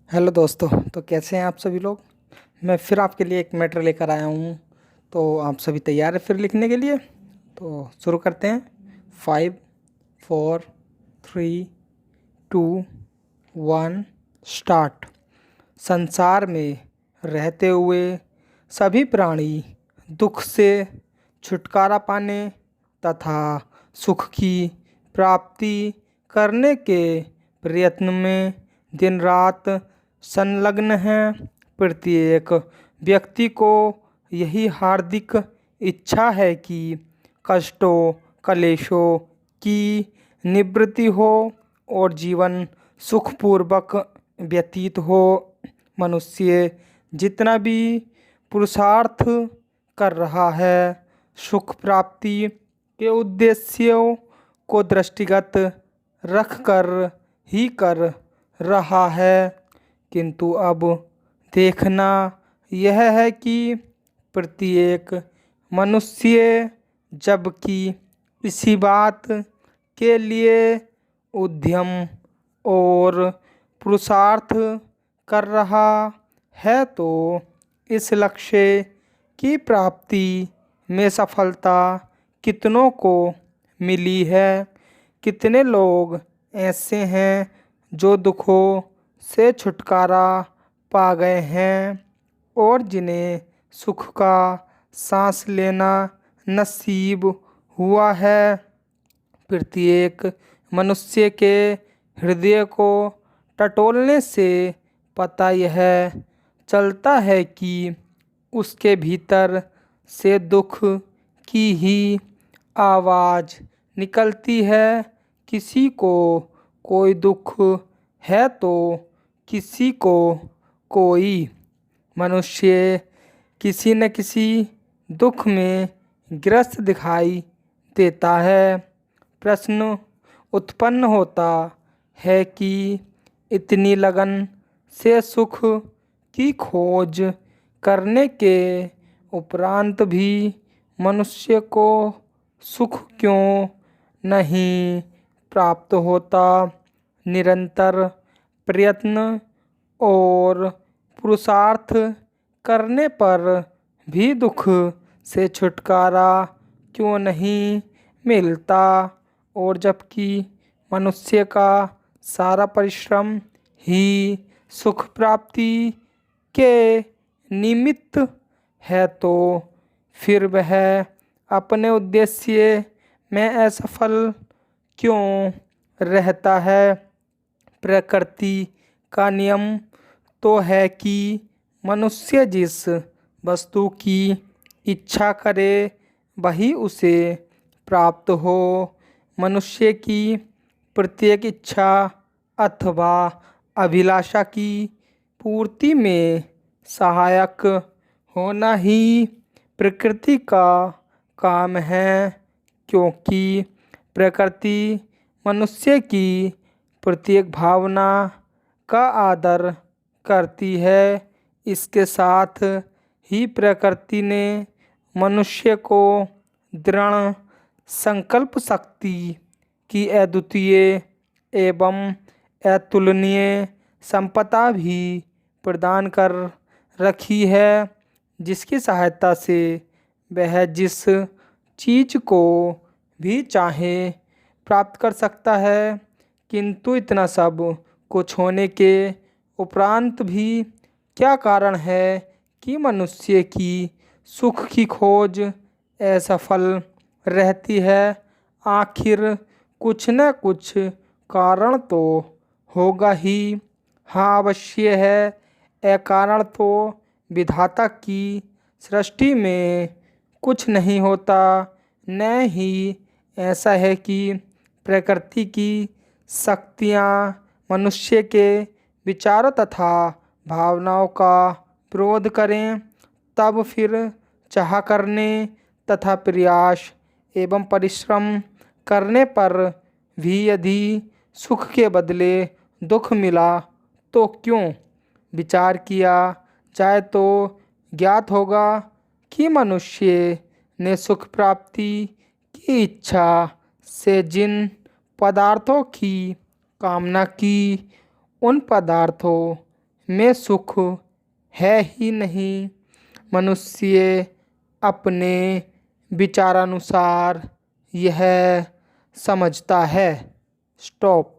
Hello दोस्तों। तो कैसे हैं आप सभी लोग। मैं फिर आपके लिए एक मैटर लेकर आया हूँ। तो आप सभी तैयार हैं फिर लिखने के लिए। तो शुरू करते हैं। 5 4 3 2 1 स्टार्ट। संसार में रहते हुए सभी प्राणी दुख से छुटकारा पाने तथा सुख की प्राप्ति करने के प्रयत्न में दिन रात संलग्न हैं। प्रत्येक व्यक्ति को यही हार्दिक इच्छा है कि कष्टों कलेशों की निवृत्ति हो और जीवन सुखपूर्वक व्यतीत हो। मनुष्य जितना भी पुरुषार्थ कर रहा है सुख प्राप्ति के उद्देश्यों को दृष्टिगत रखकर ही कर रहा है, किंतु अब देखना यह है कि प्रत्येक मनुष्य जबकि इसी बात के लिए उद्यम और पुरुषार्थ कर रहा है तो इस लक्ष्य की प्राप्ति में सफलता कितनों को मिली है। कितने लोग ऐसे हैं जो दुखों से छुटकारा पा गए हैं और जिन्हें सुख का सांस लेना नसीब हुआ है। प्रत्येक मनुष्य के हृदय को टटोलने से पता यह चलता है कि उसके भीतर से दुख की ही आवाज़ निकलती है। किसी को कोई दुख है तो किसी को कोई। मनुष्य किसी न किसी दुख में ग्रस्त दिखाई देता है। प्रश्न उत्पन्न होता है कि इतनी लगन से सुख की खोज करने के उपरांत भी मनुष्य को सुख क्यों नहीं प्राप्त होता। निरंतर प्रयत्न और पुरुषार्थ करने पर भी दुख से छुटकारा क्यों नहीं मिलता। और जबकि मनुष्य का सारा परिश्रम ही सुख प्राप्ति के निमित्त है तो फिर वह अपने उद्देश्य में असफल क्यों रहता है। प्रकृति का नियम तो है कि मनुष्य जिस वस्तु की इच्छा करे वही उसे प्राप्त हो। मनुष्य की प्रत्येक इच्छा अथवा अभिलाषा की पूर्ति में सहायक होना ही प्रकृति का काम है, क्योंकि प्रकृति मनुष्य की प्रत्येक भावना का आदर करती है। इसके साथ ही प्रकृति ने मनुष्य को दृढ़ संकल्प शक्ति की अद्वितीय एवं अतुलनीय संपदा भी प्रदान कर रखी है, जिसकी सहायता से वह जिस चीज़ को भी चाहे प्राप्त कर सकता है। किंतु इतना सब कुछ होने के उपरांत भी क्या कारण है कि मनुष्य की सुख की खोज असफल रहती है। आखिर कुछ न कुछ कारण तो होगा ही। हाँ अवश्य है, अकारण तो विधाता की सृष्टि में कुछ नहीं होता। न ही ऐसा है कि प्रकृति की शक्तियाँ मनुष्य के विचारों तथा भावनाओं का विरोध करें, तब फिर चाह करने तथा प्रयास एवं परिश्रम करने पर भी यदि सुख के बदले दुख मिला तो क्यों। विचार किया जाए तो ज्ञात होगा कि मनुष्य ने सुख प्राप्ति की इच्छा से जिन पदार्थों की कामना की उन पदार्थों में सुख है ही नहीं। मनुष्य अपने विचारानुसार यह समझता है। स्टॉप।